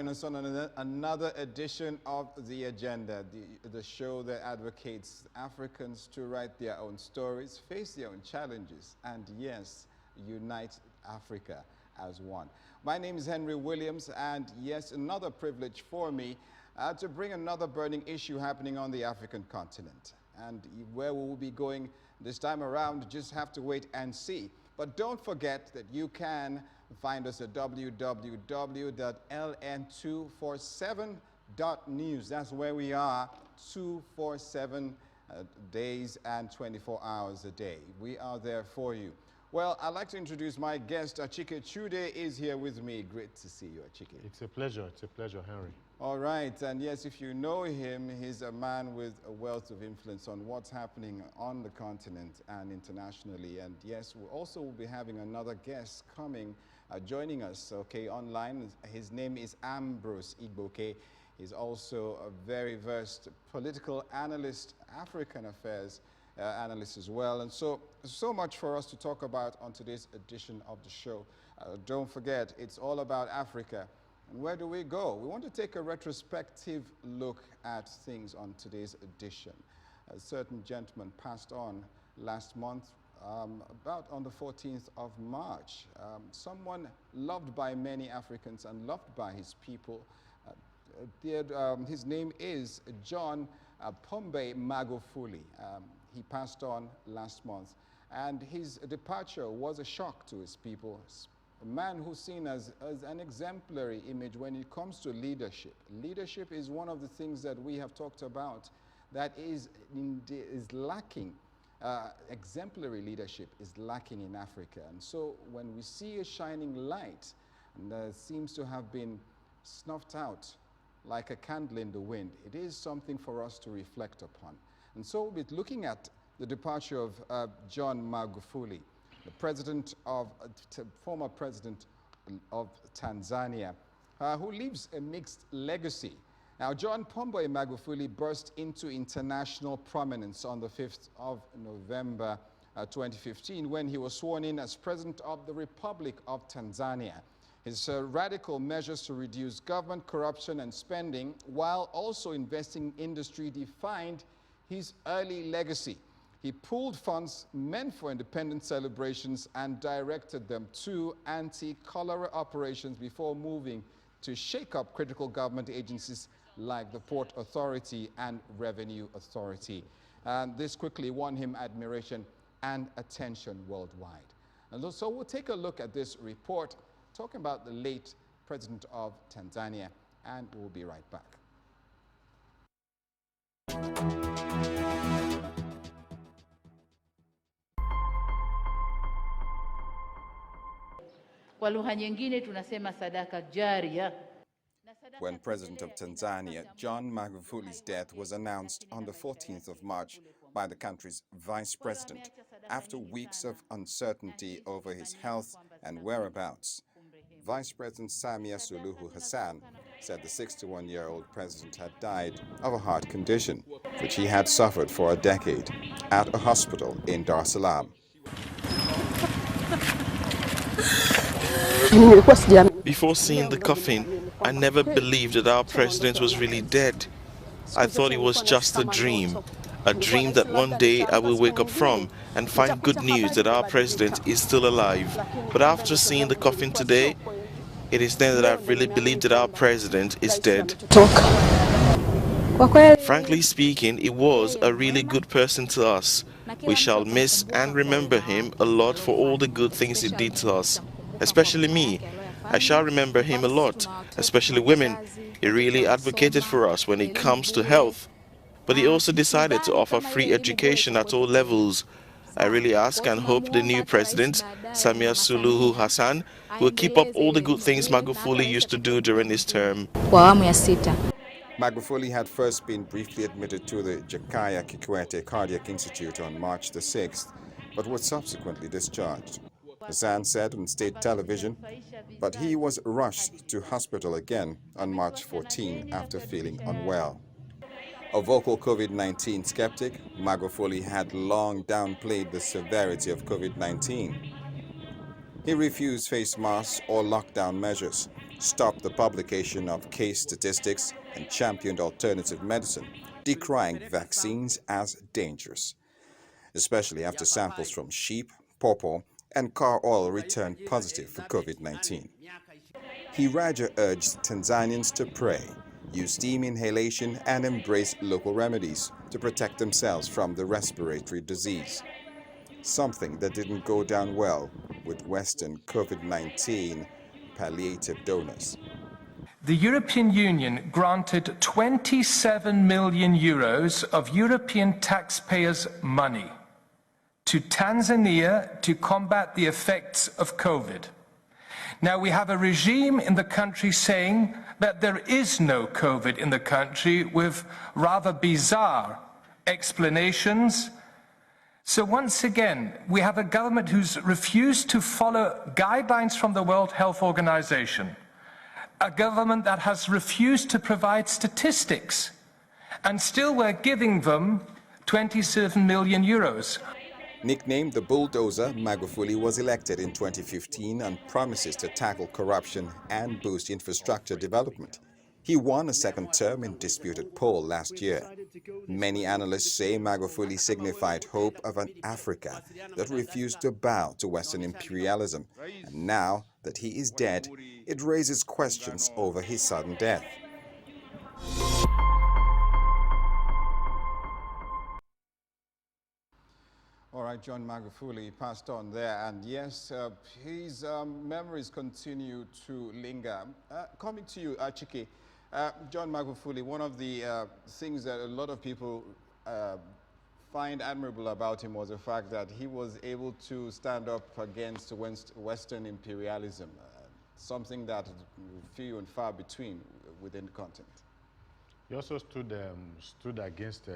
join us on another edition of The Agenda, the show that advocates Africans to write their own stories, face their own challenges, and yes, unite Africa as one. My name is Henry Williams, and yes, another privilege for me to bring another burning issue happening on the African continent. And where we will be going this time around, just have to wait and see. But don't forget that you can find us at www.ln247.news. That's where we are, 247 days and 24 hours a day. We are there for you. Well, I'd like to introduce my guest. Achike Chude is here with me. Great to see you, Achike. It's a pleasure, Henry. All right, and yes, if you know him, he's a man with a wealth of influence on what's happening on the continent and internationally. And yes, we also will be having another guest coming, joining us, okay, online. His name is Ambrose Igboke. He's also a very versed political analyst, African affairs analyst as well. And so much for us to talk about on today's edition of the show. Don't forget, it's all about Africa. And where do we go? We want to take a retrospective look at things on today's edition. A certain gentleman passed on last month, about on the 14th of March. Someone loved by many Africans and loved by his people. His name is John Pombe Magufuli. He passed on last month, and his departure was a shock to his people. A man who's seen as an exemplary image when it comes to leadership. Leadership is one of the things that we have talked about that is lacking. Exemplary leadership is lacking in Africa. And so when we see a shining light that seems to have been snuffed out like a candle in the wind, it is something for us to reflect upon. And so we'll be looking at the departure of John Magufuli, the former president of Tanzania, who leaves a mixed legacy. Now, John Pombe Magufuli burst into international prominence on the 5th of November 2015 when he was sworn in as president of the Republic of Tanzania. His radical measures to reduce government corruption and spending while also investing in industry defined his early legacy. He pooled funds meant for independence celebrations and directed them to anti-cholera operations before moving to shake up critical government agencies like the Port Authority and Revenue Authority. And this quickly won him admiration and attention worldwide. And so we'll take a look at this report talking about the late president of Tanzania, and we'll be right back. Kwa lugha nyingine tunasema sadaka jaria. When President of Tanzania, John Magufuli's death was announced on the 14th of March by the country's vice president, after weeks of uncertainty over his health and whereabouts, Vice President Samia Suluhu Hassan said the 61-year-old president had died of a heart condition, which he had suffered for a decade, at a hospital in Dar es Salaam. Before seeing the coffin, I never believed that our president was really dead. I thought it was just a dream that one day I will wake up from and find good news that our president is still alive. But after seeing the coffin today, it is then that I've really believed that our president is dead. Frankly speaking, he was a really good person to us. We shall miss and remember him a lot for all the good things he did to us. Especially me. I shall remember him a lot, especially women. He really advocated for us when it comes to health. But he also decided to offer free education at all levels. I really ask and hope the new president, Samia Suluhu Hassan, will keep up all the good things Magufuli used to do during his term. Magufuli had first been briefly admitted to the Jakaya Kikwete Cardiac Institute on March the 6th, but was subsequently discharged. Hassan said on state television, but he was rushed to hospital again on March 14 after feeling unwell. A vocal COVID-19 skeptic, Magufuli had long downplayed the severity of COVID-19. He refused face masks or lockdown measures, stopped the publication of case statistics, and championed alternative medicine, decrying vaccines as dangerous, especially after samples from sheep, pawpaw, and car oil returned positive for COVID-19. He rather urged Tanzanians to pray, use steam inhalation, and embrace local remedies to protect themselves from the respiratory disease, something that didn't go down well with Western COVID-19 palliative donors. The European Union granted 27 million euros of European taxpayers' money to Tanzania to combat the effects of COVID. Now, we have a regime in the country saying that there is no COVID in the country, with rather bizarre explanations. So once again, we have a government who's refused to follow guidelines from the World Health Organization, a government that has refused to provide statistics, and still we're giving them 27 million euros. Nicknamed the bulldozer, Magufuli was elected in 2015 on promises to tackle corruption and boost infrastructure development. He won a second term in disputed poll last year. Many analysts say Magufuli signified hope of an Africa that refused to bow to Western imperialism. And now that he is dead, it raises questions over his sudden death. All right, John Magufuli passed on there, and yes, his memories continue to linger. Coming to you, Chike, John Magufuli, one of the things that a lot of people find admirable about him was the fact that he was able to stand up against Western imperialism, something that few and far between within the continent. He also stood against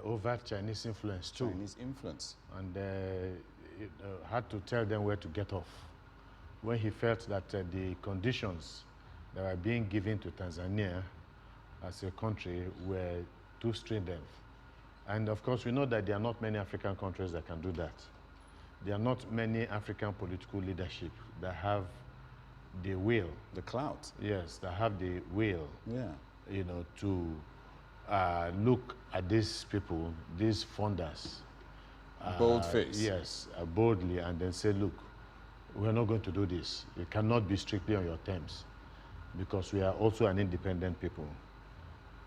overt Chinese influence too. Chinese influence. And had to tell them where to get off when he felt that the conditions that were being given to Tanzania as a country were too stringent. And of course, we know that there are not many African countries that can do that. There are not many African political leadership that have the will. The clout. Yes, that have the will, yeah, you know, to look at these people, these funders. Bold-faced. Yes, boldly, and then say, look, we're not going to do this. It cannot be strictly on your terms, because we are also an independent people.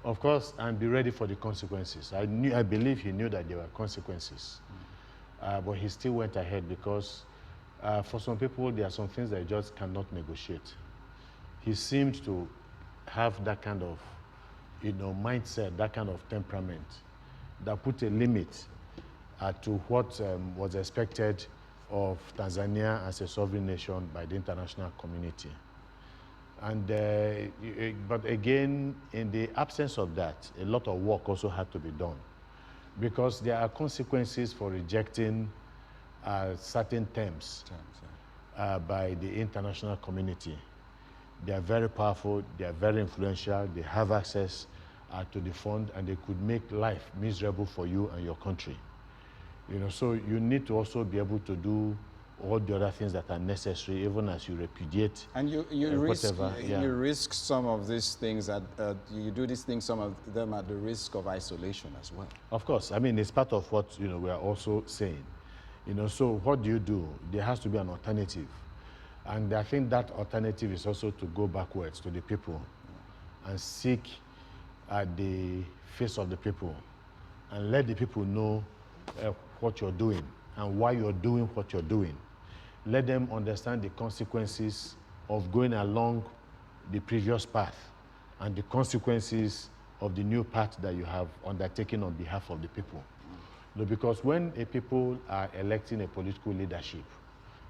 Of course, and be ready for the consequences. I believe he knew that there were consequences. But he still went ahead because for some people, there are some things that you just cannot negotiate. He seemed to have that kind of, mindset, that kind of temperament that put a limit to what was expected of Tanzania as a sovereign nation by the international community. And, but again, in the absence of that, a lot of work also had to be done, because there are consequences for rejecting certain terms by the international community. They are very powerful, they are very influential, they have access to the fund, and they could make life miserable for you and your country. So you need to also be able to do all the other things that are necessary, even as you repudiate. And you risk some of these things, you do these things, some of them at the risk of isolation as well. Of course, I mean, it's part of what we are also saying. So what do? There has to be an alternative. And I think that alternative is also to go backwards to the people and seek at the face of the people and let the people know what you're doing and why you're doing what you're doing. Let them understand the consequences of going along the previous path and the consequences of the new path that you have undertaken on behalf of the people. Because when a people are electing a political leadership,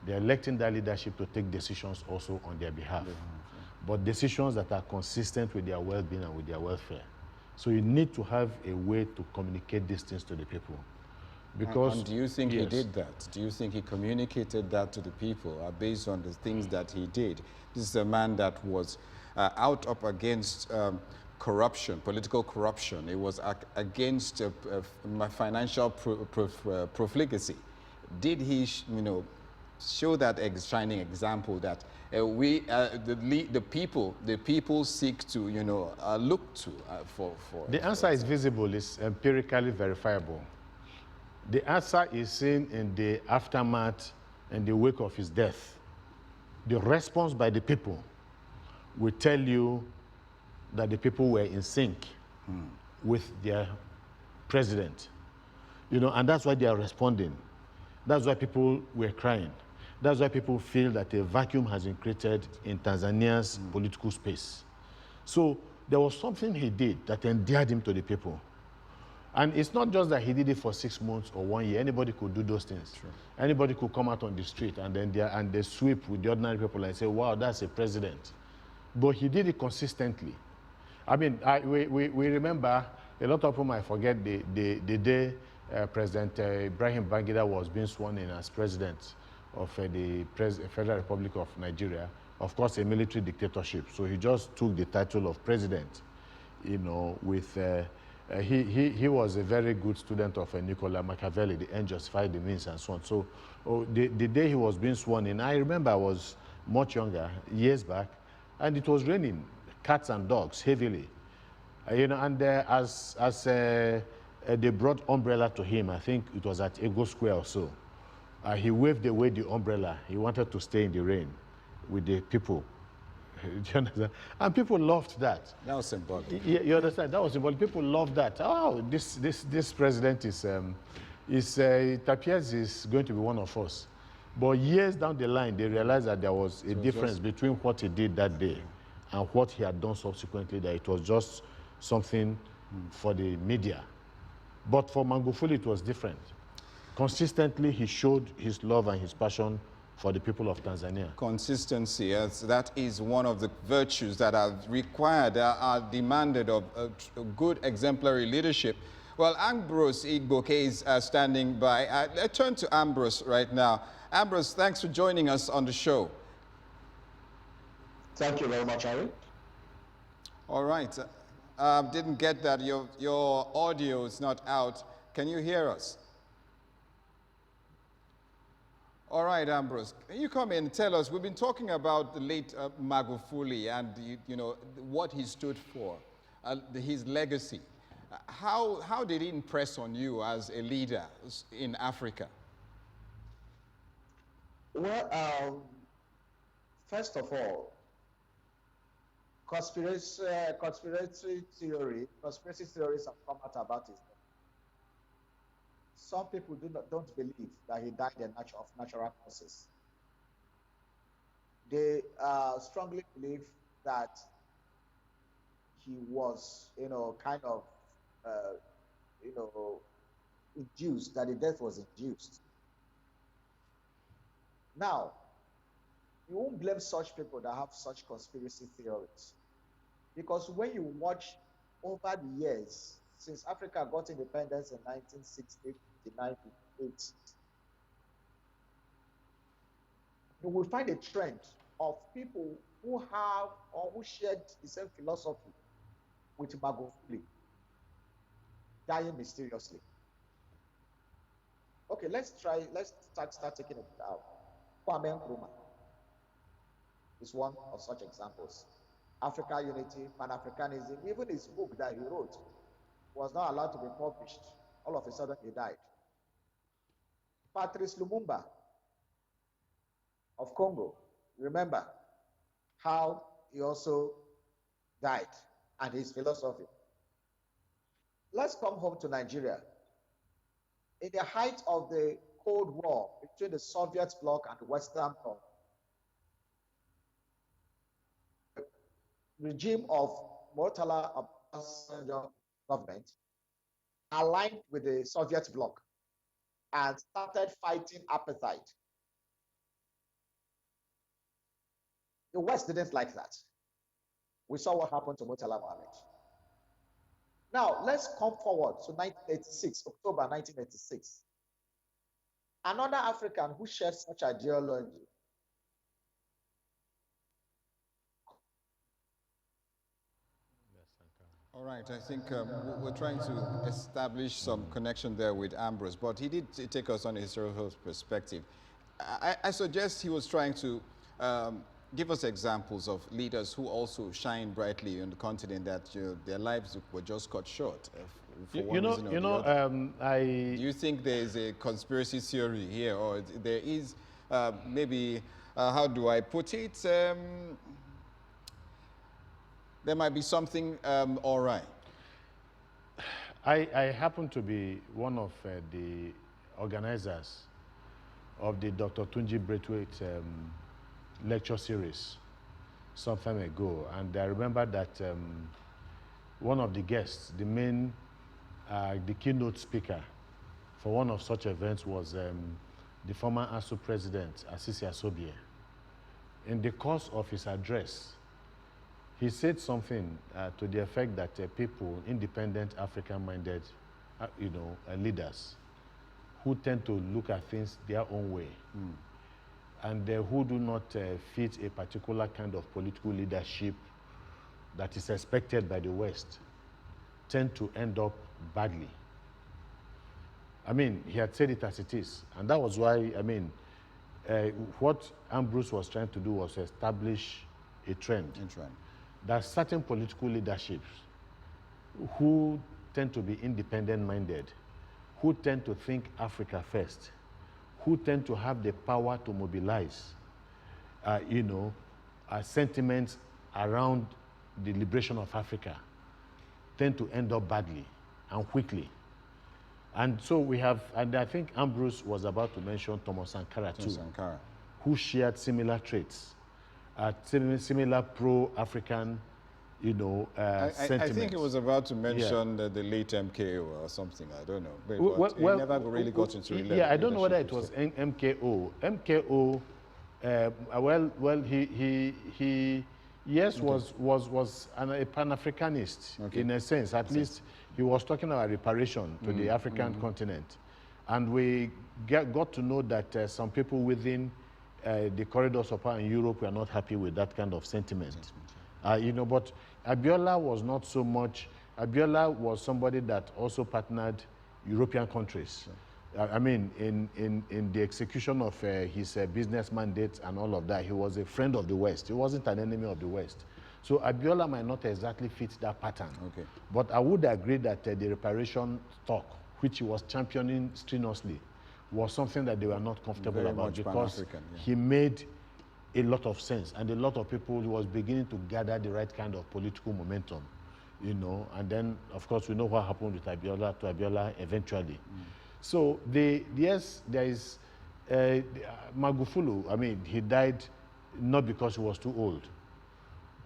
they're electing that leadership to take decisions also on their behalf, but decisions that are consistent with their well-being and with their welfare. So you need to have a way to communicate these things to the people. Because, and do you think he did that? Do you think he communicated that to the people based on the things that he did? This is a man that was out up against corruption, political corruption. It was against financial profligacy. Did he, show that shining example that the people seek to, you know, look to for. The answer is visible, is empirically verifiable. The answer is seen in the aftermath and the wake of his death. The response by the people will tell you that the people were in sync with their president. You know, and that's why they are responding. That's why people were crying. That's why people feel that a vacuum has been created in Tanzania's political space. So there was something he did that endeared him to the people. And it's not just that he did it for 6 months or 1 year. Anybody could do those things. True. Anybody could come out on the street and then they sweep with the ordinary people and say, wow, that's a president. But he did it consistently. I mean, we remember, a lot of people might forget the day President Ibrahim Babangida was being sworn in as president of the Federal Republic of Nigeria. Of course, a military dictatorship. So he just took the title of president, you know, with... he was a very good student of Nicola Machiavelli, the end justified the means and so on. So the day he was being sworn in, I remember I was much younger, years back, and it was raining cats and dogs heavily. You know, and as they brought umbrella to him, I think it was at Ego Square or so, he waved away the umbrella. He wanted to stay in the rain with the people. Do you understand? And people loved that. That was symbolic. You understand? That was symbolic. People loved that. Oh, this president is, it appears is going to be one of us. But years down the line, they realized that there was a difference between what he did that day and what he had done subsequently, that it was just something for the media. But for Magufuli, it was different. Consistently, he showed his love and his passion for the people of Tanzania. Consistency, yes, that is one of the virtues that are required, are demanded of good exemplary leadership. Well, Ambrose Igboke is standing by. Let's turn to Ambrose right now. Ambrose, thanks for joining us on the show. Thank you very much, Harry. All right. Didn't get that. Your audio is not out. Can you hear us? All right, Ambrose, can you come in and tell us, we've been talking about the late Magufuli and you know, what he stood for, his legacy. How did he impress on you as a leader in Africa? Well, first of all, conspiracy theories have come out about his death. Some people don't believe that he died of natural causes. They strongly believe that he was, you know, kind of, you know, induced, that the death was induced. Now, you won't blame such people that have such conspiracy theories. Because when you watch over the years, since Africa got independence in 1960, 1998, you will find a trend of people who have or who shared the same philosophy with Magufuli dying mysteriously. Okay, let's start taking it out. Kwame Nkrumah is one of such examples. Africa Unity, Pan-Africanism, even his book that he wrote was not allowed to be published. All of a sudden, he died. Patrice Lumumba of Congo, remember how he also died and his philosophy. Let's come home to Nigeria. In the height of the Cold War between the Soviet bloc and the Western bloc, the regime of Murtala Abbas government aligned with the Soviet bloc and started fighting apartheid. The West didn't like that. We saw what happened to Murtala Mohammed. Now, let's come forward to 1986, October 1986. Another African who shared such ideology. All right, I think we're trying to establish some connection there with Ambrose, but he did take us on a historical perspective. I suggest he was trying to give us examples of leaders who also shine brightly on the continent that their lives were just cut short for one reason or the other. Do you think there is a conspiracy theory here, or there is maybe, how do I put it? There might be something all right. I happen to be one of the organizers of the Dr. Tunji Braithwaite lecture series some time ago, and I remember that one of the guests, the keynote speaker for one of such events was the former ASU president, Asisi Asobie. In the course of his address, he said something to the effect that people, independent, African-minded, leaders, who tend to look at things their own way, and who do not fit a particular kind of political leadership that is expected by the West, tend to end up badly. I mean, he had said it as it is, and that was why, what Ambrose was trying to do was establish a trend. There are certain political leaderships who tend to be independent-minded, who tend to think Africa first, who tend to have the power to mobilize, sentiments around the liberation of Africa, tend to end up badly and quickly. And so we have, and I think Ambrose was about to mention Thomas Sankara too, who shared similar traits, similar pro-African, sentiments. I think he was about to mention the late MKO or something. I don't know. But he never really got into leadership. Yeah, I don't know whether it was MKO. MKO, he was a Pan-Africanist in a sense. At least he was talking about reparation to the African continent. And we got to know that some people within the corridors of power in Europe were not happy with that kind of sentiment. But Abiola was not so much. Abiola was somebody that also partnered European countries. In the execution of his business mandates and all of that, he was a friend of the West. He wasn't an enemy of the West. So Abiola might not exactly fit that pattern. But I would agree that the reparation talk, which he was championing strenuously, was something that they were not comfortable about, because he made a lot of sense, and a lot of people was beginning to gather the right kind of political momentum, and then of course we know what happened with Abiola eventually. So there is Magufuli. He died not because he was too old.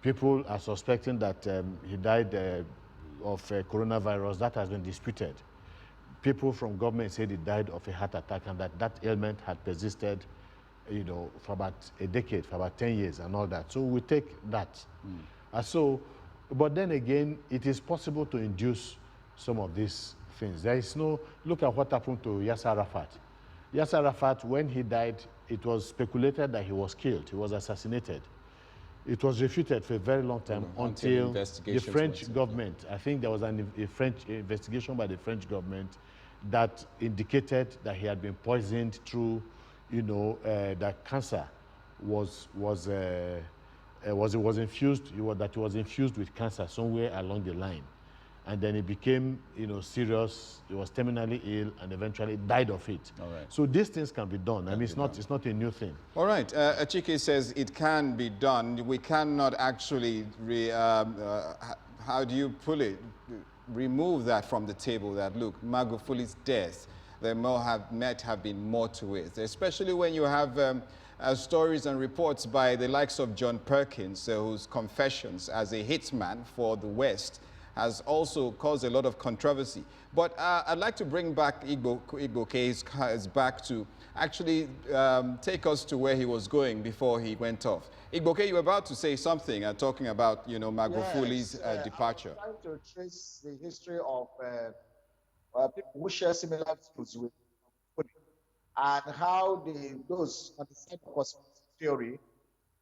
People are suspecting that he died of coronavirus. That has been disputed. People from government said he died of a heart attack, and that ailment had persisted for about a decade, for about 10 years and all that. So we take that. But then again, it is possible to induce some of these things. There is look at what happened to Yasser Arafat. Yasser Arafat, when he died, it was speculated that he was killed, he was assassinated. It was refuted for a very long time until the French government, I think there was a French investigation by the French government that indicated that he had been poisoned through that cancer was infused. That he was infused with cancer somewhere along the line, and then it became serious. He was terminally ill and eventually died of it. So these things can be done. It's not a new thing. All right. Achike says it can be done. We cannot actually how do you pull it? Remove that from the table. That look, Magufuli's death, there might have been more to it, especially when you have stories and reports by the likes of John Perkins, whose confessions as a hitman for the West has also caused a lot of controversy. But I'd like to bring back Igbo case back to actually take us to where he was going before he went off. Igbo, you were about to say something, talking about Magufuli's departure. I'm trying to trace the history of people who share similar views with Magufuli, and how those on the side of conspiracy theory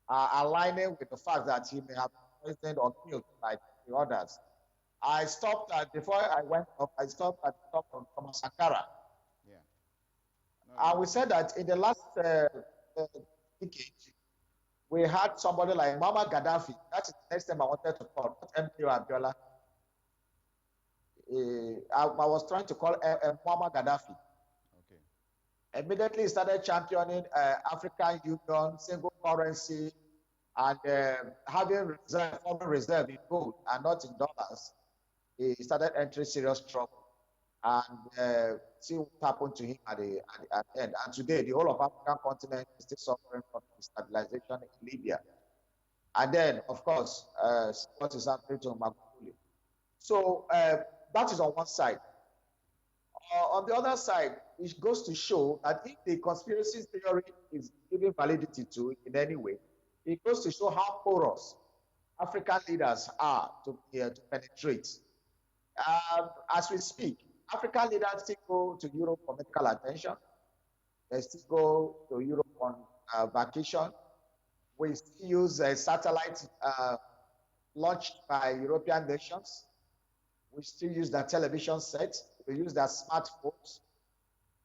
are aligning with the fact that he may have been poisoned or killed like the others. I stopped at, before I went up, I stopped at the top of Thomas Sankara. Yeah. And we said that in the last decade, we had somebody like Muammar Gaddafi. That's the next time I wanted to call, not MK Abiola. I was trying to call Muammar Gaddafi. Okay. Immediately he started championing African Union, single currency, and having foreign reserve in gold and not in dollars. He started entering serious trouble. And see what happened to him at the end. And today, the whole of African continent is still suffering from destabilization in Libya. And then, of course, what is happening to Magufuli. So that is on one side. On the other side, it goes to show that if the conspiracy theory is given validity to it in any way, it goes to show how porous African leaders are to penetrate. As we speak, African leaders still go to Europe for medical attention. They still go to Europe on vacation. We still use satellites launched by European nations. We still use their television sets. We use their smartphones.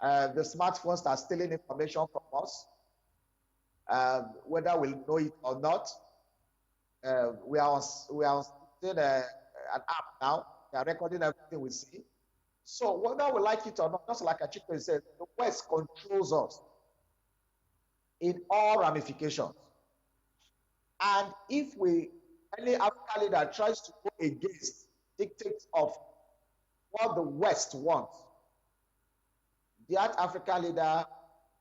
The smartphones are stealing information from us, whether we know it or not. We are on an app now. They are recording everything we see. So whether we like it or not, just like Achiko said, the West controls us in all ramifications. And if any African leader tries to go against dictates of what the West wants, that African leader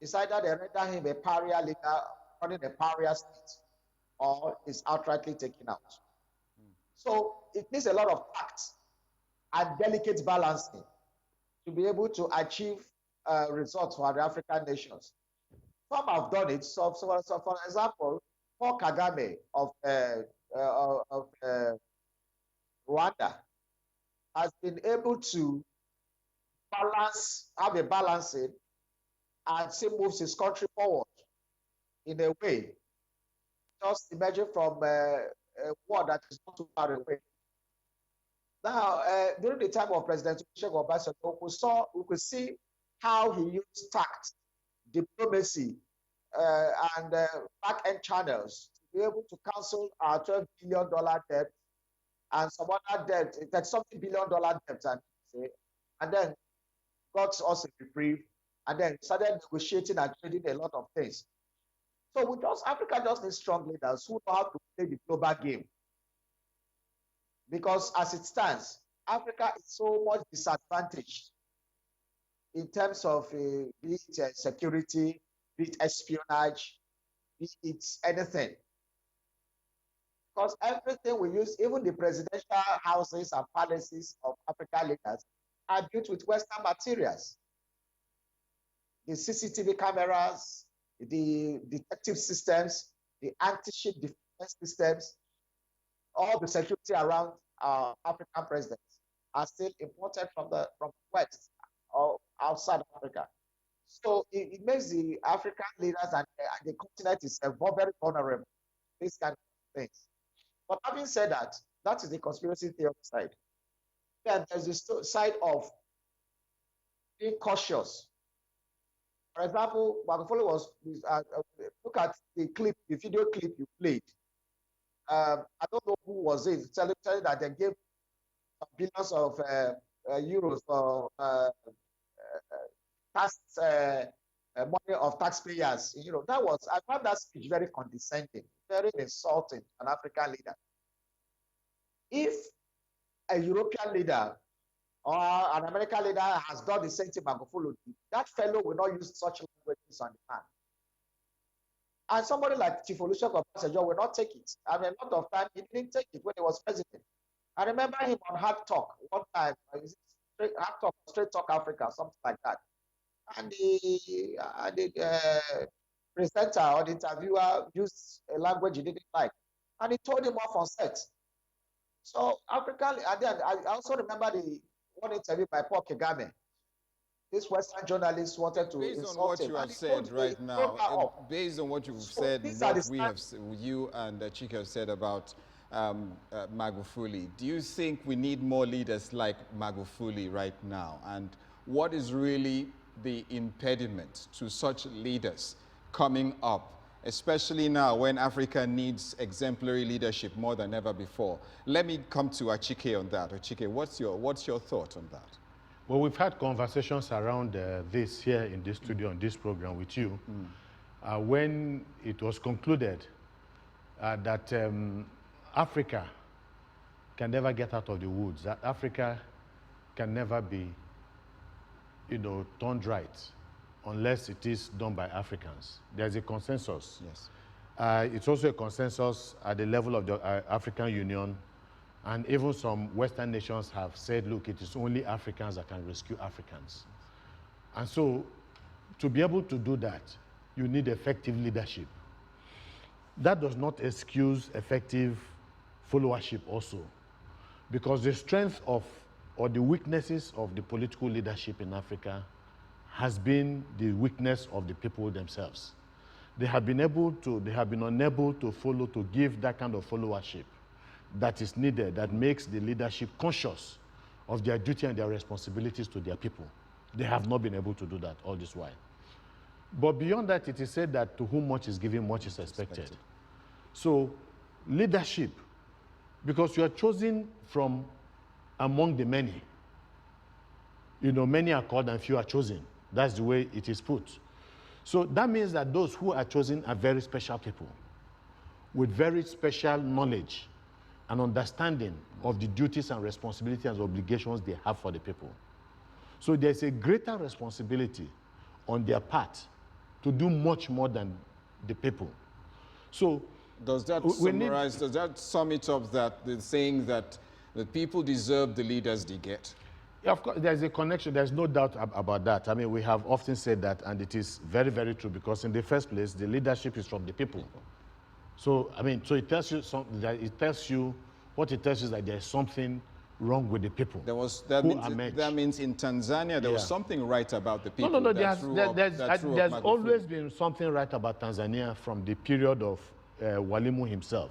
is either they render him a pariah leader running a pariah state, or is outrightly taken out. So it needs a lot of tact and delicate balancing to be able to achieve results for the African nations. Some have done it. So for example, Paul Kagame of Rwanda has been able to have a balancing and still moves his country forward in a way. Just imagine from a war that is not too far away. Now, during the time of President Olusegun Obasanjo, we could see how he used tact, diplomacy, and back-end channels to be able to cancel our $12 billion debt and some other debt, $30-something billion debt, and then got us a reprieve, and then started negotiating and trading a lot of things. So Africa just needs strong leaders who know how to play the global game. Because as it stands, Africa is so much disadvantaged in terms of be it security, be it espionage, be it anything. Because everything we use, even the presidential houses and palaces of African leaders, are built with Western materials. The CCTV cameras, the detective systems, the anti-ship defense systems, all the security around African presidents are still imported from the West or outside Africa. So it makes the African leaders and the continent itself very vulnerable, these kind of things. But having said that, that is the conspiracy theory side. Then there's the side of being cautious. For example, Magufuli was, look at the video clip you played. I don't know who was it, telling that they gave billions of euros for tax money of taxpayers. I found that speech very condescending, very insulting to an African leader. If a European leader or an American leader has done the same thing Magufuli, that fellow will not use such languages on the man. And somebody like Chief Olusegun Obasanjo will not take it. I mean, a lot of time he didn't take it when he was president. I remember him on Hard Talk one time, Hard Talk, Straight Talk Africa, something like that. And the presenter or the interviewer used a language he didn't like. And he told him off on set. So African, and then I also remember the one interview by Paul Kagame. This Western journalist wanted to insult him. Based on what you have said right now, based on what you've said, what you and Chika have said about Magufuli, do you think we need more leaders like Magufuli right now? And what is really the impediment to such leaders coming up, especially now when Africa needs exemplary leadership more than ever before? Let me come to Achike on that. Achike, what's your thought on that? Well, we've had conversations around this here in this studio on this program with you. When it was concluded that Africa can never get out of the woods, that Africa can never be, turned right unless it is done by Africans. There's a consensus. Yes. It's also a consensus at the level of the African Union, and even some Western nations have said, look, it is only Africans that can rescue Africans. And so, to be able to do that, you need effective leadership. That does not excuse effective followership also, because the strength of, or the weaknesses of the political leadership in Africa has been the weakness of the people themselves. They have been unable to follow, to give that kind of followership that is needed, that makes the leadership conscious of their duty and their responsibilities to their people. They have not been able to do that all this while. But beyond that, it is said that to whom much is given, much is expected. So leadership, because you are chosen from among the many. Many are called and few are chosen. That's the way it is put. So that means that those who are chosen are very special people with very special knowledge and understanding of the duties and responsibilities and obligations they have for the people. So there's a greater responsibility on their part to do much more than the people. So does that summarize, does that sum it up, that the saying that the people deserve the leaders they get? Yeah, of course, there's a connection. There's no doubt about that. I mean, we have often said that, and it is very, very true, because in the first place, the leadership is from the people. So, I mean, so it tells you something, what it tells you is that there's something wrong with the people. That means in Tanzania, there was something right about the people. No, there's always been something right about Tanzania from the period of Walimu himself.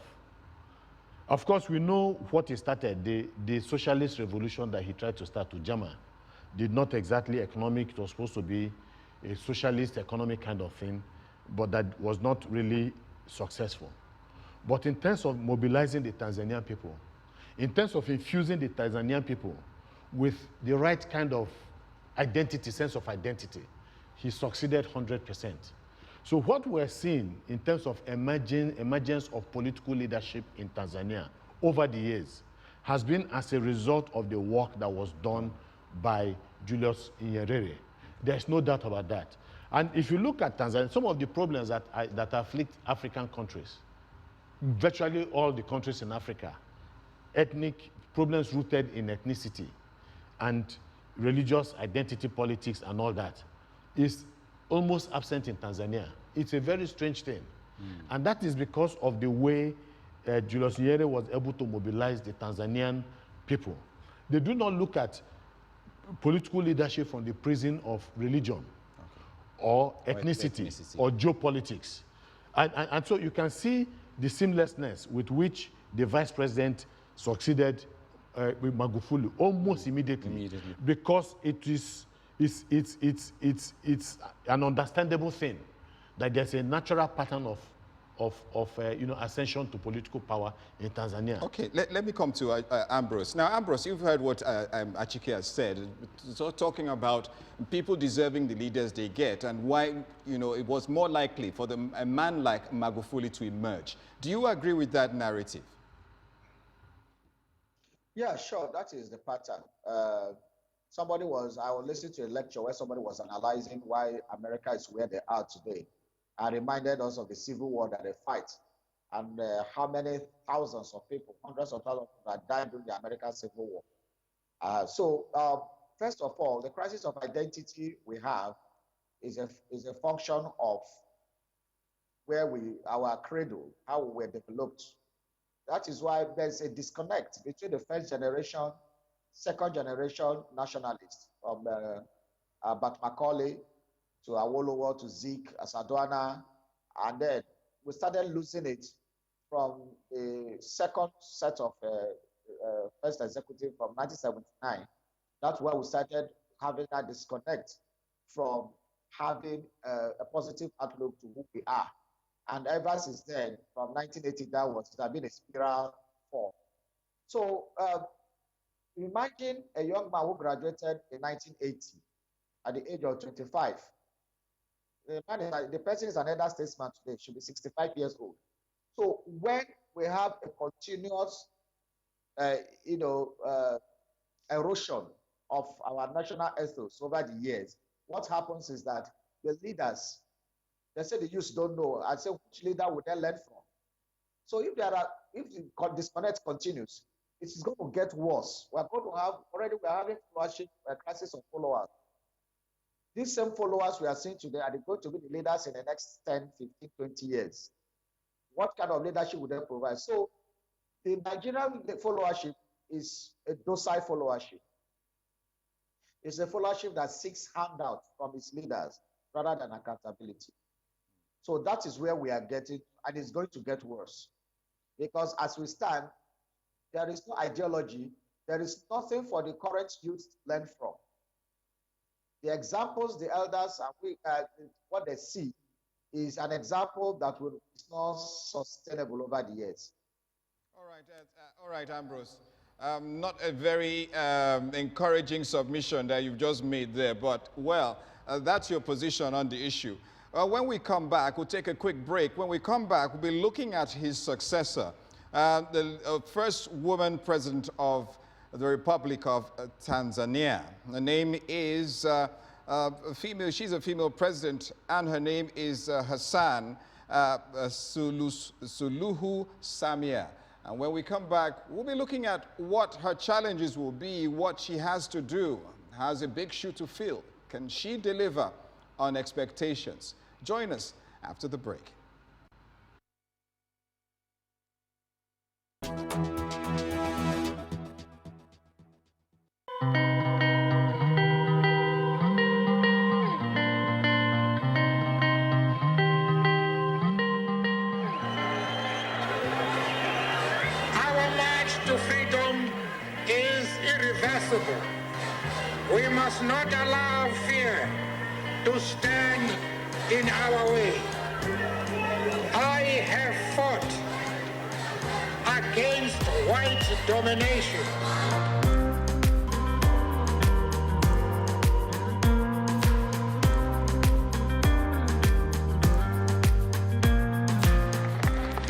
Of course, we know what he started, the socialist revolution that he tried to start to Jama. Did not exactly economic, it was supposed to be a socialist economic kind of thing, but that was not really successful. But in terms of mobilizing the Tanzanian people, in terms of infusing the Tanzanian people with the right kind of identity, sense of identity, he succeeded 100%. So what we're seeing in terms of emergence of political leadership in Tanzania over the years has been as a result of the work that was done by Julius Nyerere. There's no doubt about that. And if you look at Tanzania, some of the problems that afflict African countries, virtually all the countries in Africa, ethnic problems rooted in ethnicity and religious identity politics and all that, is almost absent in Tanzania. It's a very strange thing. And that is because of the way Julius Nyerere was able to mobilize the Tanzanian people. They do not look at political leadership from the prism of religion or ethnicity or geopolitics. And so you can see the seamlessness with which the vice president succeeded with Magufuli almost immediately. Because it's an understandable thing that there's a natural pattern of ascension to political power in Tanzania. Okay, let me come to Ambrose. Now, Ambrose, you've heard what Achike has said, so talking about people deserving the leaders they get and why it was more likely for a man like Magufuli to emerge. Do you agree with that narrative? Yeah, sure. That is the pattern. I was listening to a lecture where somebody was analyzing why America is where they are today. And reminded us of the civil war that they fight and how many thousands of people, hundreds of thousands of people that died during the American Civil War. First of all, the crisis of identity we have is a function of our cradle, how we were developed. That is why there's a disconnect between the first generation, second generation nationalists, from Bat Macaulay to Awolowo to Zeke, Asadwana, and then we started losing it from the second set of first executive from 1979. That's where we started having that disconnect from having a positive outlook to who we are. And ever since then, from 1980 downwards, it has been a spiral fall. So imagine a young man who graduated in 1980 at the age of 25. The person is an elder statesman today, should be 65 years old. So when we have a continuous, erosion of our national ethos over the years, what happens is that the leaders, they say the youth don't know. I say, which leader would they learn from? So if the disconnect continues, it is going to get worse. We're having followership, a crisis of followers. These same followers we are seeing today are going to be the leaders in the next 10, 15, 20 years. What kind of leadership would they provide? So the Nigerian followership is a docile followership. It's a followership that seeks handout from its leaders rather than accountability. So that is where we are getting, and it's going to get worse. Because as we stand, there is no ideology, there is nothing for the current youth to learn from. The examples the elders and what they see is an example that is not sustainable over the years. All right, Ambrose. Not a very encouraging submission that you've just made there, but well, that's your position on the issue. When we come back, we'll take a quick break. When we come back, we'll be looking at his successor, the first woman president of the Republic of Tanzania. Her name is she's a female president, and her name is Hassan Suluhu Samia. And when we come back, we'll be looking at what her challenges will be, what she has to do, has a big shoe to fill. Can she deliver on expectations? Join us after the break. We must not allow fear to stand in our way. I have fought against white domination.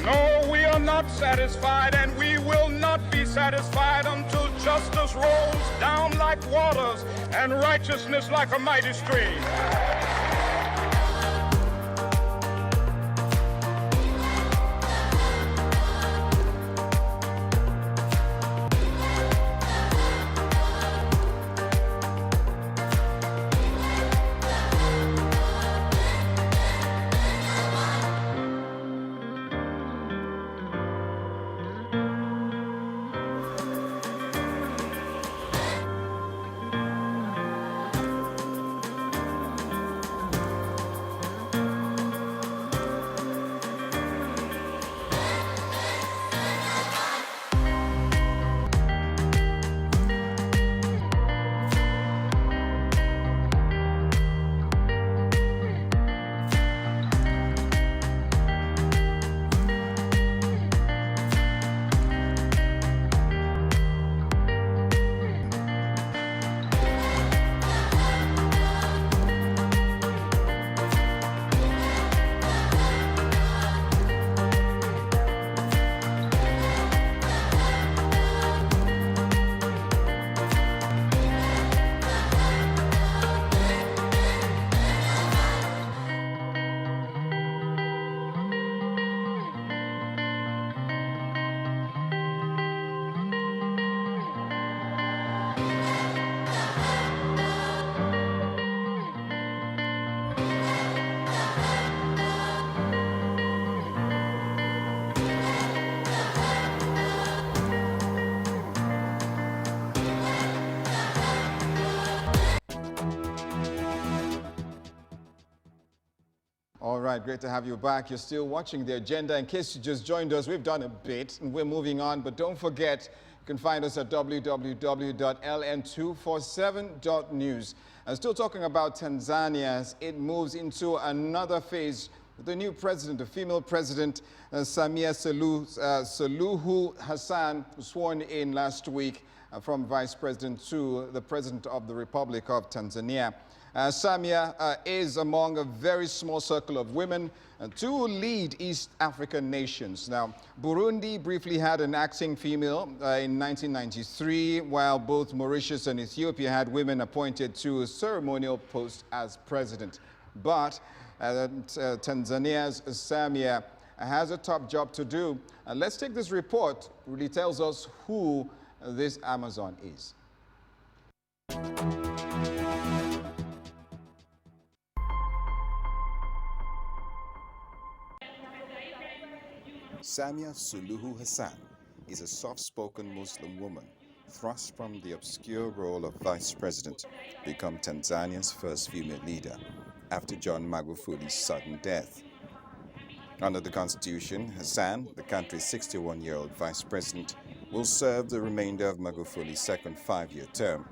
No, we are not satisfied, and we will not be satisfied until justice rolls down like waters and righteousness like a mighty stream. All right, great to have you back. You're still watching The Agenda. In case you just joined us, we've done a bit and we're moving on, but don't forget, you can find us at www.ln247.news. And still talking about Tanzania as it moves into another phase. The new president, the female president, Samia Suluhu Hassan, sworn in last week from vice president to the president of the Republic of Tanzania. Samia is among a very small circle of women to lead East African nations. Now, Burundi briefly had an acting female in 1993, while both Mauritius and Ethiopia had women appointed to a ceremonial post as president. But Tanzania's Samia has a top job to do. Let's take this report. It really tells us who this Amazon is. Samia Suluhu Hassan is a soft-spoken Muslim woman thrust from the obscure role of vice president to become Tanzania's first female leader after John Magufuli's sudden death. Under the constitution, Hassan, the country's 61-year-old vice president, will serve the remainder of Magufuli's second 5-year term,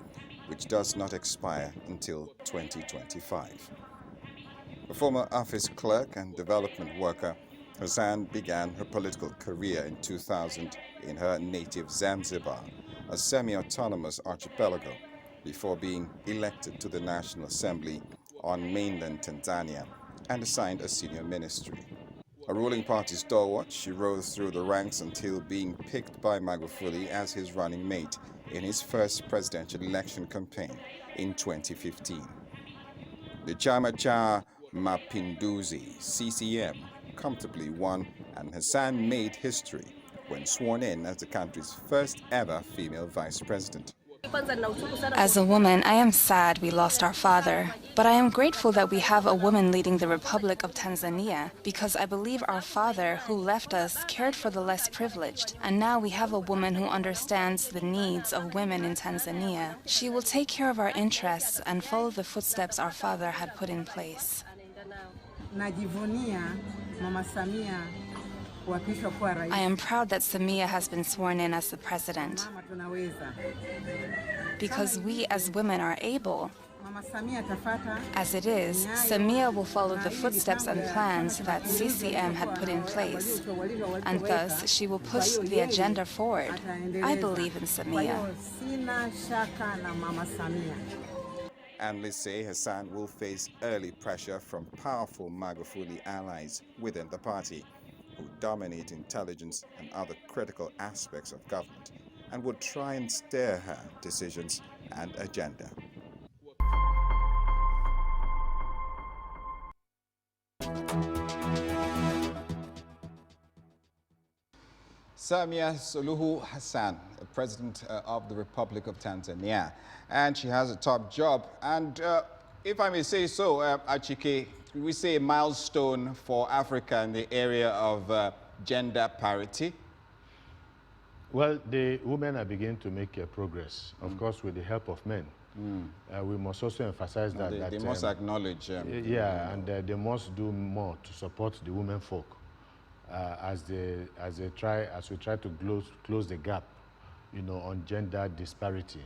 which does not expire until 2025. A former office clerk and development worker, Hassan began her political career in 2000 in her native Zanzibar, a semi-autonomous archipelago, before being elected to the National Assembly on mainland Tanzania and assigned a senior ministry. A ruling party stalwart, she rose through the ranks until being picked by Magufuli as his running mate in his first presidential election campaign in 2015. The Chama cha Mapinduzi, CCM, comfortably won, and Hassan made history when sworn in as the country's first ever female vice president. As a woman, I am sad we lost our father, but I am grateful that we have a woman leading the Republic of Tanzania because I believe our father, who left us, cared for the less privileged, and now we have a woman who understands the needs of women in Tanzania. She will take care of our interests and follow the footsteps our father had put in place. I am proud that Samia has been sworn in as the president because we as women are able. As it is, Samia will follow the footsteps and plans that CCM had put in place, and thus she will push the agenda forward. I believe in Samia. Analysts say Hassan will face early pressure from powerful Magufuli allies within the party, who dominate intelligence and other critical aspects of government, and would try and steer her decisions and agenda. Samia Suluhu Hassan, President of the Republic of Tanzania, and she has a top job. And if I may say so, Achike, we say a milestone for Africa in the area of gender parity? Well, the women are beginning to make progress, of course, with the help of men. We must also emphasize that they must acknowledge. And they must do more to support the women folk as we try to close the gap, on gender disparity.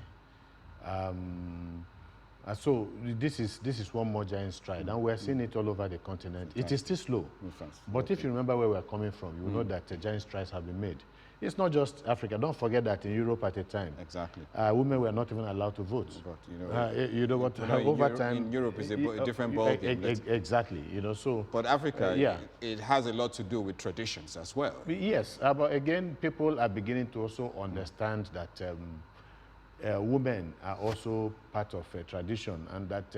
So this is one more giant stride, and we're seeing it all over the continent. It is still slow, but if you remember where we're coming from, you know that giant strides have been made. It's not just Africa. Don't forget that in Europe at a time, women were not even allowed to vote. But, over time in Europe is a different ballgame. Exactly, So, but Africa, it has a lot to do with traditions as well. Yes, but again, people are beginning to also understand that. Women are also part of a tradition, and that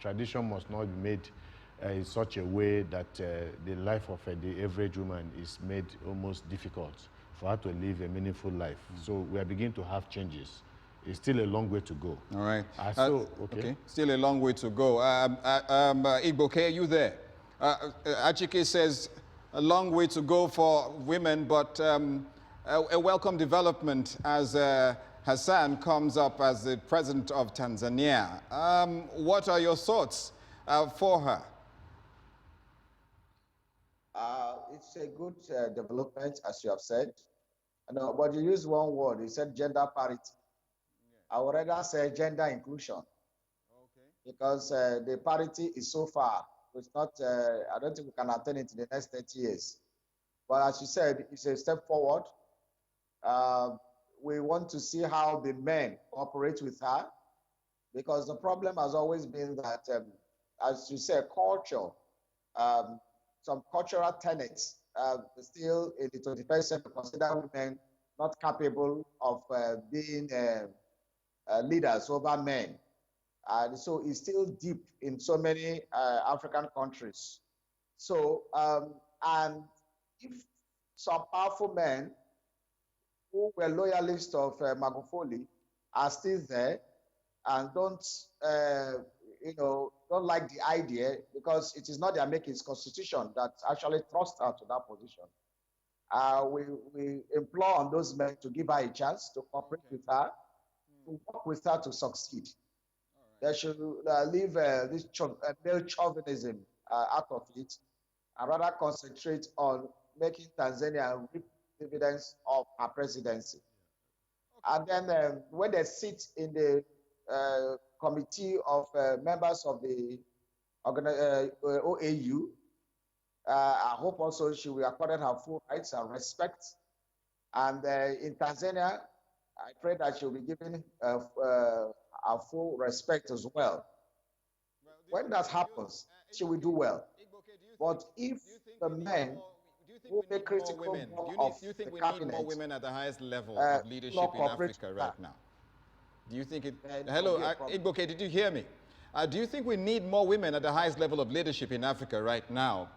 tradition must not be made in such a way that the life of the average woman is made almost difficult for her to live a meaningful life. So we are beginning to have changes. It's still a long way to go. All right. Okay. Still a long way to go. Igboke, are you there? Achike says a long way to go for women, but a welcome development as Hassan comes up as the president of Tanzania. What are your thoughts for her? It's a good development, as you have said. No, but you used one word. You said gender parity. I would rather say gender inclusion. Because the parity is so far. It's not. I don't think we can attain it in the next 30 years. But as you said, it's a step forward. We want to see how the men cooperate with her, because the problem has always been that, as you said, culture, some cultural tenets still in the 21st century consider women not capable of being leaders over men. And so it's still deep in so many African countries. So, and if some powerful men who were loyalists of Magufuli are still there and don't like the idea, because it is not their making, it's constitution that actually thrust her to that position. We implore on those men to give her a chance to cooperate with her, to work with her to succeed. They should leave this male chauvinism out of it, and rather concentrate on making Tanzania reap dividends of her presidency. And then when they sit in the committee of members of the OAU, I hope also she will acquire her full rights and respect. And in Tanzania, I pray that she will be given our full respect as well. When that happens, she will do well. But if the men who make critical do you think we need more women at the highest level of leadership in Africa right now? Do you think it... Hello, Igboke, did you hear me? Do you think we need more women at the highest level of leadership in Africa right now?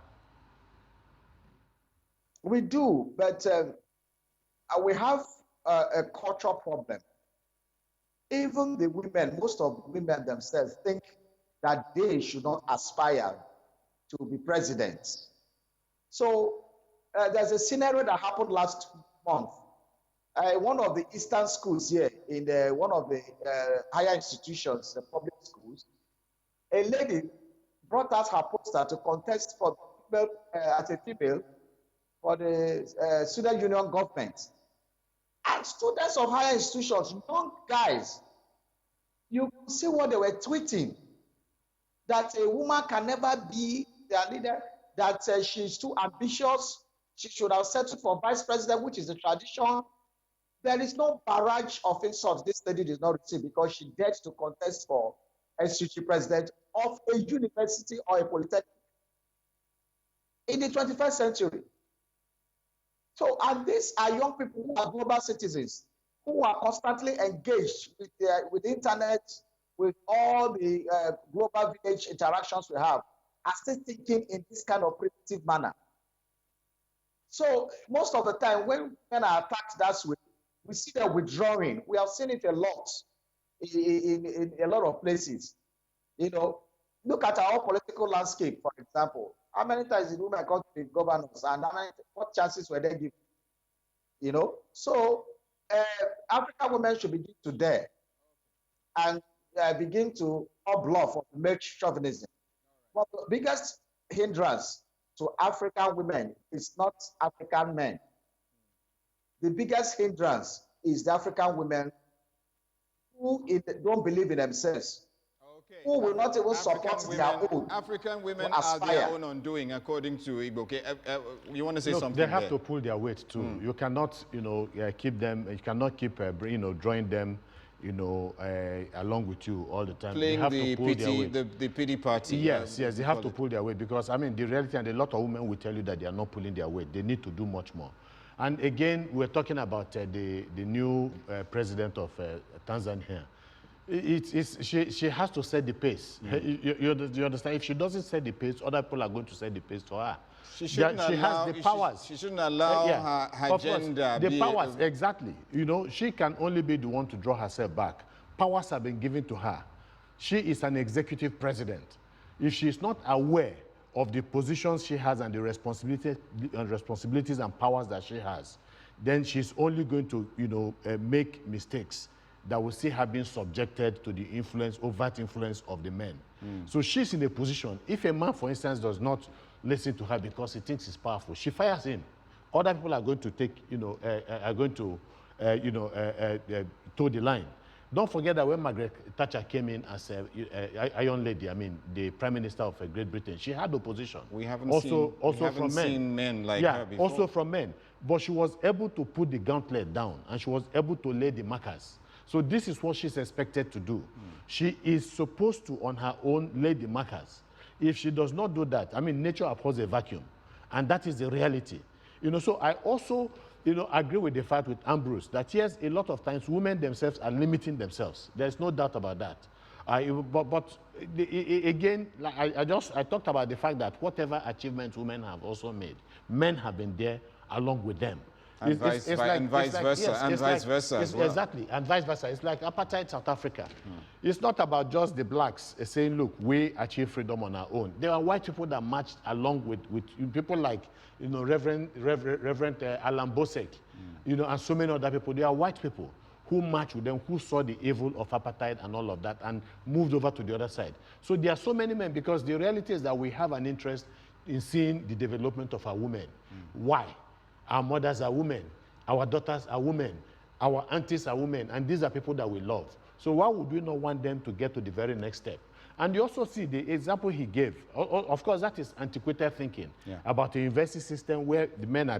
We do, but we have a cultural problem. Even the women, most of the women themselves think that they should not aspire to be presidents. So there's a scenario that happened last month. One of the eastern schools here, in one of the higher institutions, the public schools, a lady brought out her poster to contest for as a female for the student union government. And students of higher institutions, young guys, you see what they were tweeting, that a woman can never be their leader, that she's too ambitious, she should have settled for vice president, which is the tradition. There is no barrage of insults this lady did not receive because she dared to contest for SUG president of a university or a polytechnic in the 21st century. So, and these are young people who are global citizens, who are constantly engaged with the internet, with all the global village interactions we have, are still thinking in this kind of primitive manner. So most of the time when men are attacked that way, we see them withdrawing. We have seen it a lot in a lot of places. You know, look at our political landscape, for example. How many times did women come to the governors, and what chances were they given? You know, so African women should begin to dare and begin to bluff of male chauvinism. But the biggest hindrance to African women is not African men. The biggest hindrance is the African women who don't believe in themselves, who will not even support their own. African women are their own undoing, according to Igboke. You want to say something? They have to pull their weight too. You cannot, keep them. You cannot keep, drawing them, along with you all the time. Playing they have to pull their weight. The pity party. Yes, they have to pull their weight, because the reality, and a lot of women will tell you that they are not pulling their weight. They need to do much more. And again, we're talking about the new president of Tanzania. She has to set the pace. You understand? If she doesn't set the pace, other people are going to set the pace for her. She has the powers. She shouldn't allow her agenda. The powers, exactly. She can only be the one to draw herself back. Powers have been given to her. She is an executive president. If she is not aware of the positions she has and the responsibilities and powers that she has, then she's only going to, make mistakes that will see her being subjected to the overt influence of the men. So she's in a position, if a man, for instance, does not listen to her because he thinks he's powerful, she fires him. Other people are going to take, toe the line. Don't forget that when Margaret Thatcher came in as a Iron Lady, I mean, the Prime Minister of Great Britain, she had opposition. We haven't seen men like her before. Also from men. But she was able to put the gauntlet down, and she was able to lay the markers. So this is what she's expected to do. She is supposed to, on her own, lay the markers. If she does not do that, I mean, nature abhors a vacuum, and that is the reality. So I also, agree with the fact with Ambrose that yes, a lot of times women themselves are limiting themselves. There's no doubt about that. Again, like I talked about the fact that whatever achievements women have also made, men have been there along with them. And vice versa as well. Exactly, and vice versa. It's like apartheid South Africa. It's not about just the blacks saying, look, we achieve freedom on our own. There are white people that marched along with people like, Reverend Alan Bosek, and so many other people. They are white people who marched with them, who saw the evil of apartheid and all of that, and moved over to the other side. So there are so many men, because the reality is that we have an interest in seeing the development of our women. Why? Our mothers are women, our daughters are women, our aunties are women, and these are people that we love. So why would we not want them to get to the very next step? And you also see the example he gave. Of course, that is antiquated thinking about a university system where the men are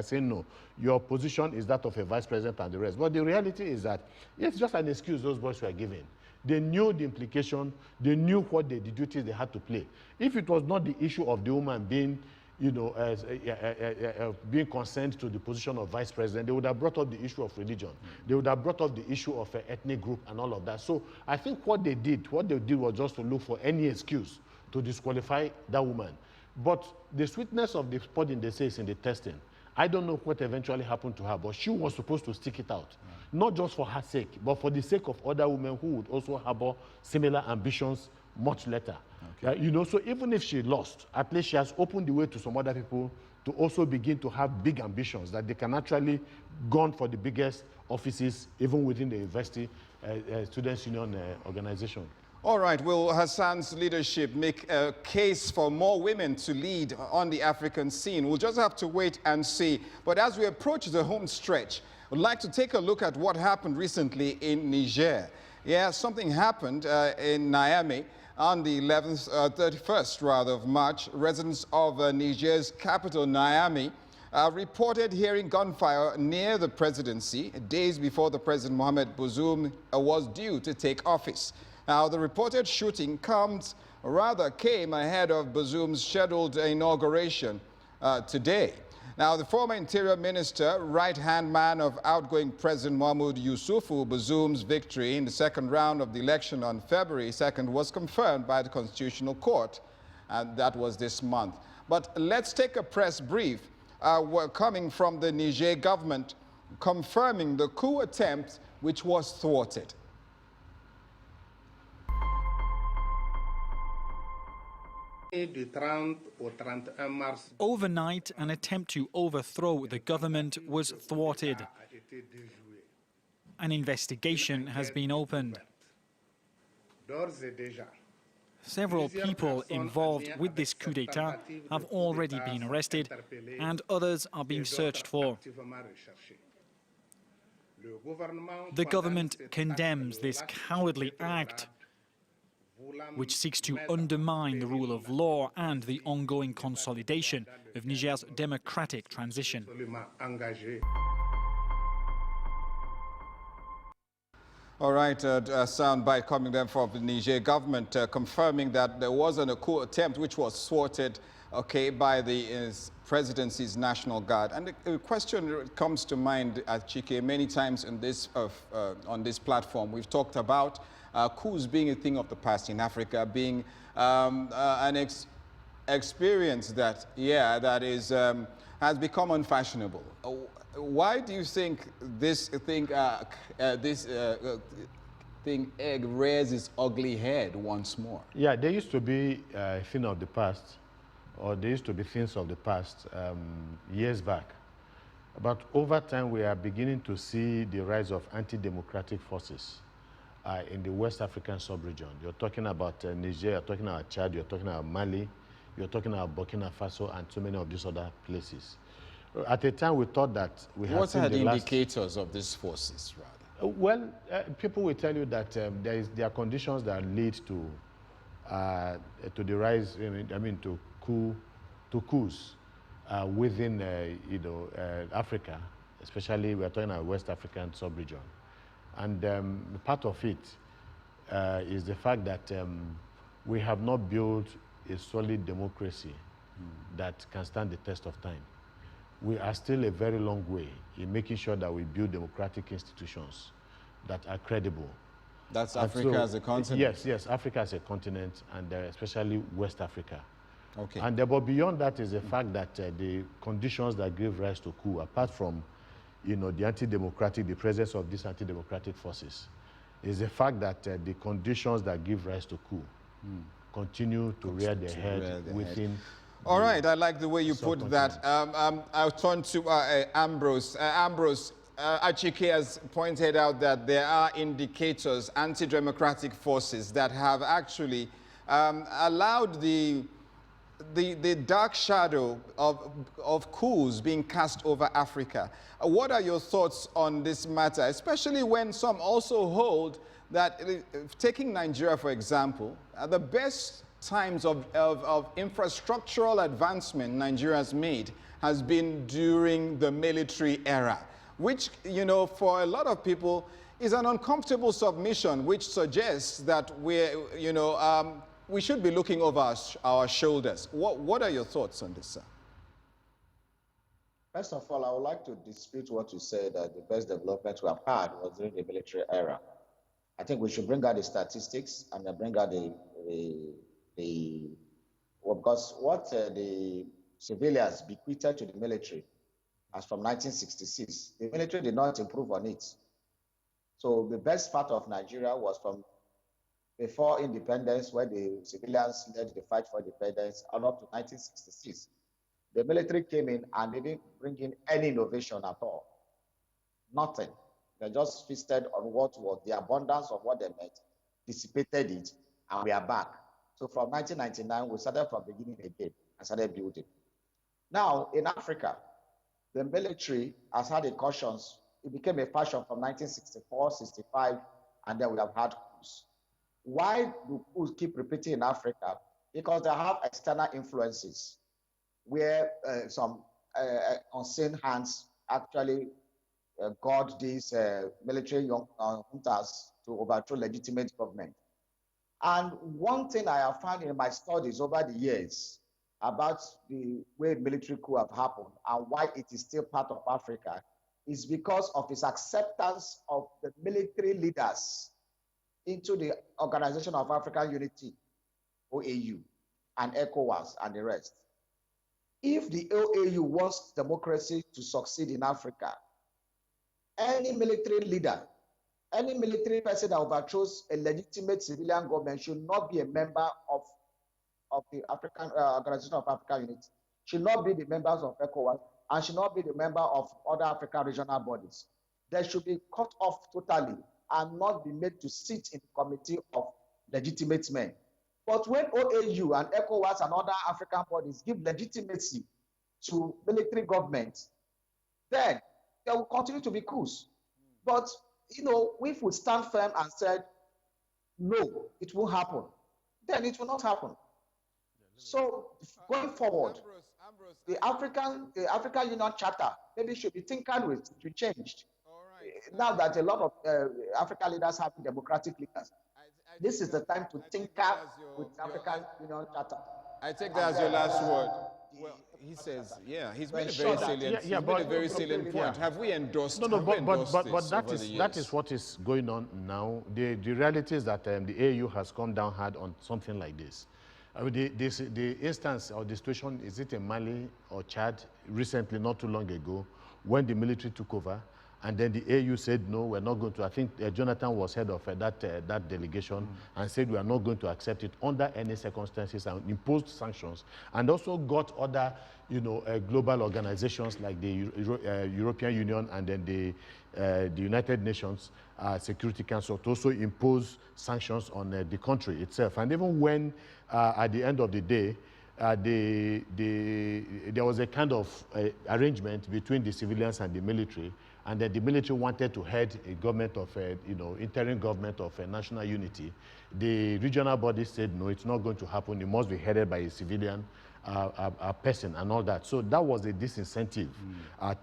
saying, no, your position is that of a vice president and the rest. But the reality is that it's just an excuse those boys were given. They knew the implication, they knew what the duties they had to play. If it was not the issue of the woman being being concerned to the position of vice president, they would have brought up the issue of religion. They would have brought up the issue of ethnic group and all of that. So I think what they did was just to look for any excuse to disqualify that woman. But the sweetness of the pudding, they say, is in the testing. I don't know what eventually happened to her, but she was supposed to stick it out. Not just for her sake, but for the sake of other women who would also harbor similar ambitions much later. Okay. So even if she lost, at least she has opened the way to some other people to also begin to have big ambitions, that they can actually go for the biggest offices, even within the university students' union organization. All right, will Hassan's leadership make a case for more women to lead on the African scene? We'll just have to wait and see. But as we approach the home stretch, I'd like to take a look at what happened recently in Niger. Yeah, something happened in Niamey on the 31st of March. Residents of Niger's capital, Niamey, reported hearing gunfire near the presidency days before the President Mohamed Bazoum was due to take office. Now, the reported shooting came ahead of Bazoum's scheduled inauguration today. Now, the former Interior Minister, right-hand man of outgoing President Mahmoud Yusufu, Bazoum's victory in the second round of the election on February 2nd was confirmed by the Constitutional Court, and that was this month. But let's take a press brief coming from the Niger government confirming the coup attempt which was thwarted. Overnight, an attempt to overthrow the government was thwarted. An investigation has been opened. Several people involved with this coup d'etat have already been arrested, and others are being searched for. The government condemns this cowardly act, which seeks to undermine the rule of law and the ongoing consolidation of Niger's democratic transition. All right, a soundbite coming then from the Niger government confirming that there wasn't a coup attempt which was thwarted, by the presidency's National Guard. And the question comes to mind, Chike, many times in this, on this platform. We've talked about coups being a thing of the past in Africa, being an experience that, has become unfashionable. Why do you think this thing egg rears its ugly head once more? Yeah, there used to be a thing of the past, or there used to be things of the past years back. But over time, we are beginning to see the rise of anti-democratic forces in the West African sub-region. You're talking about Niger, you're talking about Chad, you're talking about Mali, you're talking about Burkina Faso, and so many of these other places. At the time, we thought that we had What seen are the the last... indicators of these forces, rather? Well, people will tell you that there are conditions that lead to the rise, to coups within, Africa, especially we're talking about West African sub-region. And part of it is the fact that we have not built a solid democracy that can stand the test of time. We are still a very long way in making sure that we build democratic institutions that are credible. That's Africa as a continent? Yes, Africa as a continent, and especially West Africa. Okay. And but beyond that is the fact that the conditions that give rise to coup, apart from the anti-democratic, the presence of these anti-democratic forces, is the fact that the conditions that give rise to coup continue to rear their head within. All right, I like the way you put that. I'll turn to Ambrose. Ambrose, Achike has pointed out that there are indicators, anti-democratic forces that have actually allowed the dark shadow of coups being cast over Africa. What are your thoughts on this matter, especially when some also hold that, taking Nigeria for example, the best times of infrastructural advancement Nigeria has made has been during the military era, which, for a lot of people is an uncomfortable submission, which suggests that we should be looking over our shoulders. What are your thoughts on this, sir? First of all, I would like to dispute what you said that the best development we have had was during the military era. I think we should bring out the statistics and then bring out because what the civilians bequeathed to the military as from 1966, the military did not improve on it. So the best part of Nigeria was from before independence, where the civilians led the fight for independence, and up to 1966. The military came in and they didn't bring in any innovation at all. Nothing. They just feasted on what was the abundance of what they made, dissipated it, and we are back. So from 1999, we started from the beginning again and started building. Now, in Africa, the military has had a cautions. It became a fashion from 1964, 65, and then we have had coups. Why do coups keep repeating in Africa? Because they have external influences where some unseen hands actually guard these military juntas to overthrow legitimate government. And one thing I have found in my studies over the years about the way military coup have happened and why it is still part of Africa is because of its acceptance of the military leaders into the Organization of African Unity, OAU, and ECOWAS and the rest. If the OAU wants democracy to succeed in Africa, any military leader, any military person that overthrows a legitimate civilian government should not be a member of the African Organization of African Unity, should not be the members of ECOWAS, and should not be the member of other African regional bodies. They should be cut off totally and not be made to sit in the committee of legitimate men. But when OAU and ECOWAS and other African bodies give legitimacy to military governments, then there will continue to be coups. But, if we stand firm and said, no, it won't happen, then it will not happen. So going forward, the African Union Charter maybe should be tinkered with to be changed. Now that a lot of African leaders have democratic leaders, this is the time to tinker with the African Union Charter. I take that as your last word. Well, he says, he's made a very salient point. Have we endorsed? No, but that is what is going on now. The reality is that the AU has come down hard on something like this. The instance or the situation, is it in Mali or Chad recently, not too long ago, when the military took over, and then the AU said, no, we're not going to. I think Jonathan was head of that delegation and said we are not going to accept it under any circumstances and imposed sanctions, and also got other, global organizations like the European Union and then the United Nations Security Council to also impose sanctions on the country itself. And even when, at the end of the day, there was a kind of arrangement between the civilians and the military, and that the military wanted to head a government of, interim government of national unity. The regional body said, no, it's not going to happen. It must be headed by a civilian person and all that. So that was a disincentive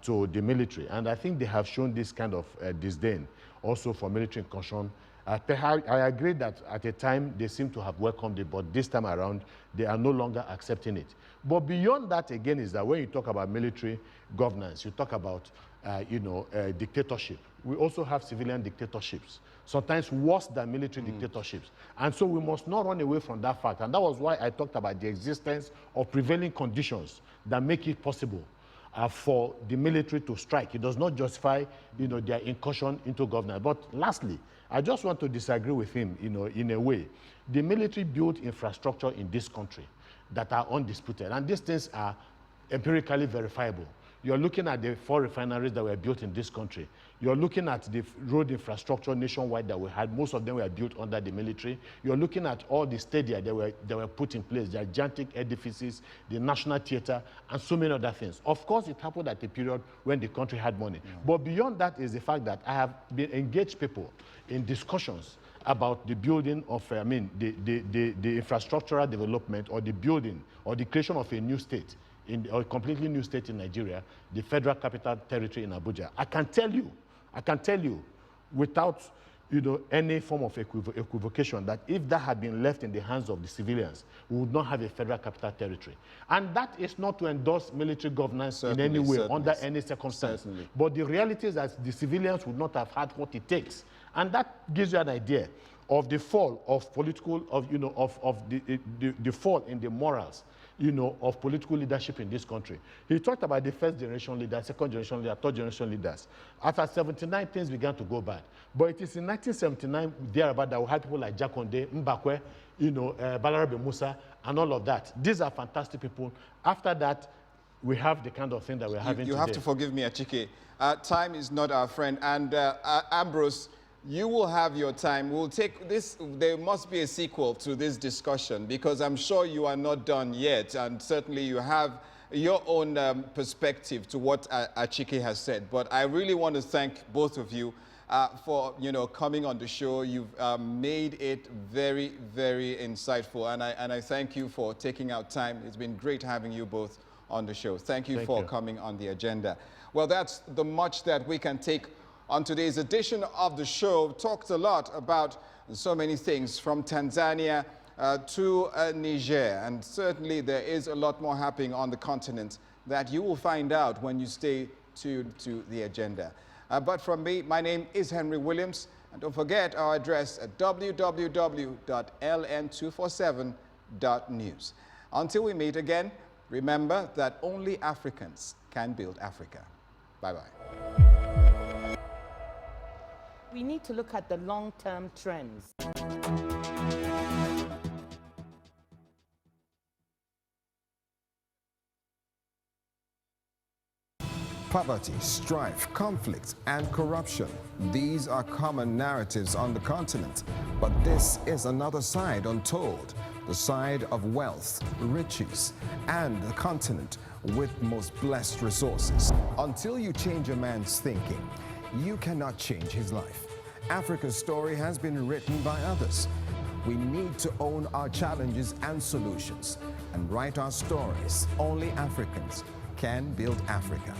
to the military. And I think they have shown this kind of disdain also for military incursion. I agree that at a time they seem to have welcomed it, but this time around they are no longer accepting it. But beyond that, again, is that when you talk about military governance, you talk about dictatorship. We also have civilian dictatorships, sometimes worse than military dictatorships. And so we must not run away from that fact. And that was why I talked about the existence of prevailing conditions that make it possible for the military to strike. It does not justify, their incursion into governance. But lastly, I just want to disagree with him, in a way. The military built infrastructure in this country that are undisputed, and these things are empirically verifiable. You're looking at the 4 refineries that were built in this country. You're looking at the road infrastructure nationwide that we had. Most of them were built under the military. You're looking at all the stadia that were put in place, gigantic edifices, the National Theatre, and so many other things. Of course, it happened at a period when the country had money. But beyond that is the fact that I have been engaged people in discussions about the building of, the infrastructural development, or the building or the creation of a new state, or a completely new state in Nigeria, the Federal Capital Territory in Abuja. I can tell you, without any form of equivocation, that if that had been left in the hands of the civilians, we would not have a Federal Capital Territory. And that is not to endorse military governance in any way, under any circumstance. But the reality is that the civilians would not have had what it takes. And that gives you an idea of the fall of political, the fall in the morals, of political leadership in this country. He talked about the first generation leaders, second generation leaders, third generation leaders. After 79, things began to go bad. But it is in 1979, thereabout, that we had people like Jakonde, Mbakwe, Balarabe Musa, and all of that. These are fantastic people. After that, we have the kind of thing that we're having today. You have to forgive me, Achike. Time is not our friend. And Ambrose, you will have your time. We'll take this. There must be a sequel to this discussion, because I'm sure you are not done yet, and certainly you have your own perspective to what Achike has said. But I really want to thank both of you for coming on the show. You've made it very, very insightful, and I thank you for taking out time. It's been great having you both on the show. Thank you for coming on the agenda. Well, that's the much that we can take on today's edition of the show. Talked a lot about so many things, from Tanzania to Niger, and certainly there is a lot more happening on the continent that you will find out when you stay tuned to the agenda. But from me, my name is Henry Williams, and don't forget our address at www.ln247.news. Until we meet again, remember that only Africans can build Africa. Bye-bye. We need to look at the long-term trends. Poverty, strife, conflict, and corruption. These are common narratives on the continent. But this is another side untold, the side of wealth, riches, and the continent with most blessed resources. Until you change a man's thinking, you cannot change his life. Africa's story has been written by others. We need to own our challenges and solutions and write our stories. Only Africans can build Africa.